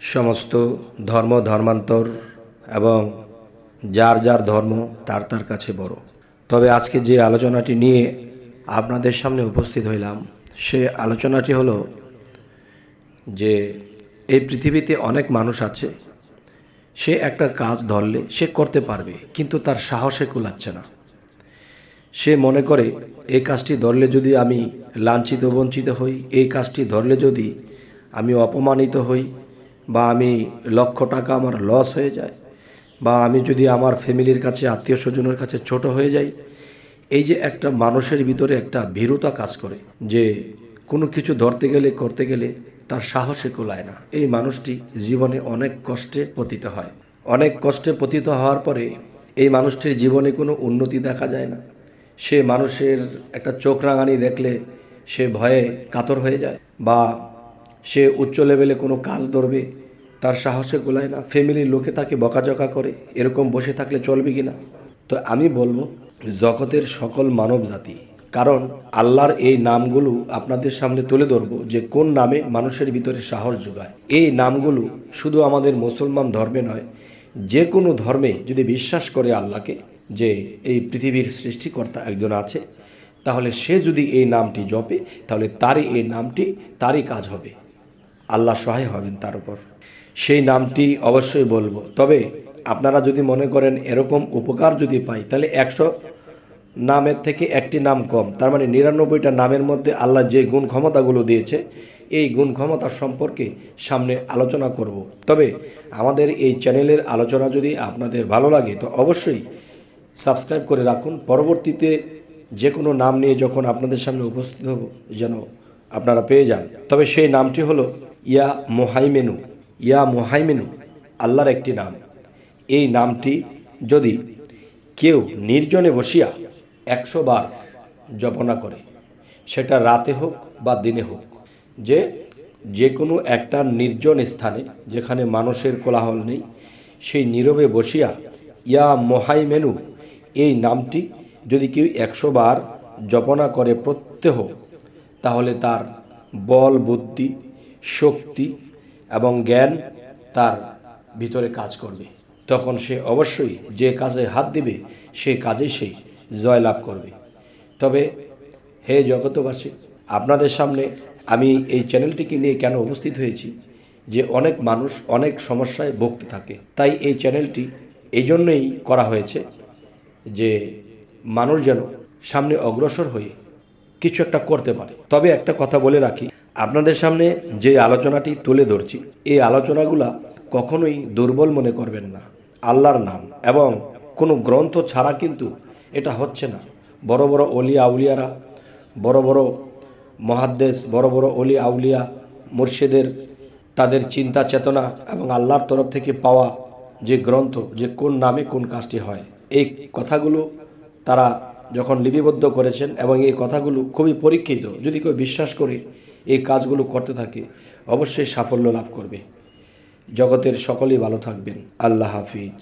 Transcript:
সমস্ত ধর্ম ধর্মান্তর এবং যার যার ধর্ম তার তার কাছে বড়। তবে আজকে যে আলোচনাটি নিয়ে আপনাদের সামনে উপস্থিত হইলাম, সে আলোচনাটি হলো যে এই পৃথিবীতে অনেক মানুষ আছে, সে একটা কাজ ধরলে সে করতে পারবে, কিন্তু তার সাহসে কুলাচ্ছে না। সে মনে করে এই কাজটি ধরলে যদি আমি লাঞ্ছিত বঞ্চিত হই, এই কাজটি ধরলে যদি আমি অপমানিত হই, বা আমি লক্ষ টাকা আমার লস হয়ে যায়, বা আমি যদি আমার ফ্যামিলির কাছে আত্মীয় স্বজনের কাছে ছোট হয়ে যাই, এই যে একটা মানুষের ভিতরে একটা ভীরুতা কাজ করে যে কোনো কিছু ধরতে গেলে করতে গেলে তার সাহসে কুলায় না। এই মানুষটি জীবনে অনেক কষ্টে পতিত হয়। অনেক কষ্টে পতিত হওয়ার পরে এই মানুষটির জীবনে কোনো উন্নতি দেখা যায় না। সে মানুষের একটা চোখ রাঙানি দেখলে সে ভয়ে কাতর হয়ে যায়, বা সে উচ্চ লেভেলে কোনো কাজ ধরবে তার সাহসে কুলায় না। ফ্যামিলির লোকে তাকে বকাঝকা করে, এরকম বসে থাকলে চলবে কি না? তো আমি বলবো জগতের সকল মানব জাতি, কারণ আল্লাহর এই নামগুলো আপনাদের সামনে তুলে ধরবো যে কোন নামে মানুষের ভিতরে সাহস যোগায়। এই নামগুলো শুধু আমাদের মুসলমান ধর্মে নয়, যে কোনো ধর্মে যদি বিশ্বাস করে আল্লাহকে, যে এই পৃথিবীর সৃষ্টিকর্তা একজন আছে, তাহলে সে যদি এই নামটি জপে তাহলে তারই এই নামটি তারই কাজ হবে, আল্লাহ সহায় হবেন তার উপর। সেই নামটি অবশ্যই বলবো। তবে আপনারা যদি মনে করেন এরকম উপকার যদি পাই, তাহলে 100 নামের থেকে একটি নাম কম, তার মানে 99টা নামের মধ্যে আল্লাহ যে গুণ ক্ষমতাগুলো দিয়েছে, এই গুণ ক্ষমতা সম্পর্কে সামনে আলোচনা করব। তবে আমাদের এই চ্যানেলের আলোচনা যদি আপনাদের ভালো লাগে তো অবশ্যই সাবস্ক্রাইব করে রাখুন। পরবর্তীতে যে কোনো নাম নিয়ে যখন আপনাদের সামনে উপস্থিত হব যেন আপনারা পেয়ে যান। তবে সেই নামটি হলো ইয়া মুহাইমেনু। ইয়া মুহাইমেনু আল্লাহর একটি নাম। এই নামটি যদি কেউ নির্জনে বসিয়া 100 বার জপনা করে, সেটা রাতে হোক বা দিনে হোক, যে কোনো একটা নির্জন স্থানে যেখানে মানুষের কোলাহল নেই, সেই নীরবে বসিয়া ইয়া মুহাইমেনু এই নামটি যদি কেউ 100 বার জপনা করে প্রত্যহ, তাহলে তার বল বুদ্ধি শক্তি এবং জ্ঞান তার ভিতরে কাজ করবে। তখন সে অবশ্যই যে কাজে হাত দিবে সেই কাজে সে জয়লাভ করবে। তবে হে জগতবাসী, আপনাদের সামনে আমি এই চ্যানেলটিকে নিয়ে কেন উপস্থিত হয়েছি, যে অনেক মানুষ অনেক সমস্যায় ভুগতে থাকে, তাই এই চ্যানেলটি এই জন্যই করা হয়েছে যে মানুষ যেন সামনে অগ্রসর হয়ে কিছু একটা করতে পারে। তবে একটা কথা বলে রাখি, আপনাদের সামনে যে আলোচনাটি তুলে ধরছি, এই আলোচনাগুলা কখনোই দুর্বল মনে করবেন না। আল্লাহর নাম এবং কোনো গ্রন্থ ছাড়া কিন্তু এটা হচ্ছে না। বড় বড় অলি আউলিয়ারা, বড় বড় মহাদ্দেশ, বড় বড় অলি আউলিয়া মুর্শিদের তাদের চিন্তা চেতনা এবং আল্লাহর তরফ থেকে পাওয়া যে গ্রন্থ, যে কোন নামে কোন কাজটি হয়, এই কথাগুলো তারা যখন লিপিবদ্ধ করেছেন এবং এই কথাগুলো খুবই পরীক্ষিত, যদি কেউ বিশ্বাস করে এই কাজগুলো করতে থাকে অবশ্যই সাফল্য লাভ করবে। জগতের সকলেই ভালো থাকবেন। আল্লাহ হাফিজ।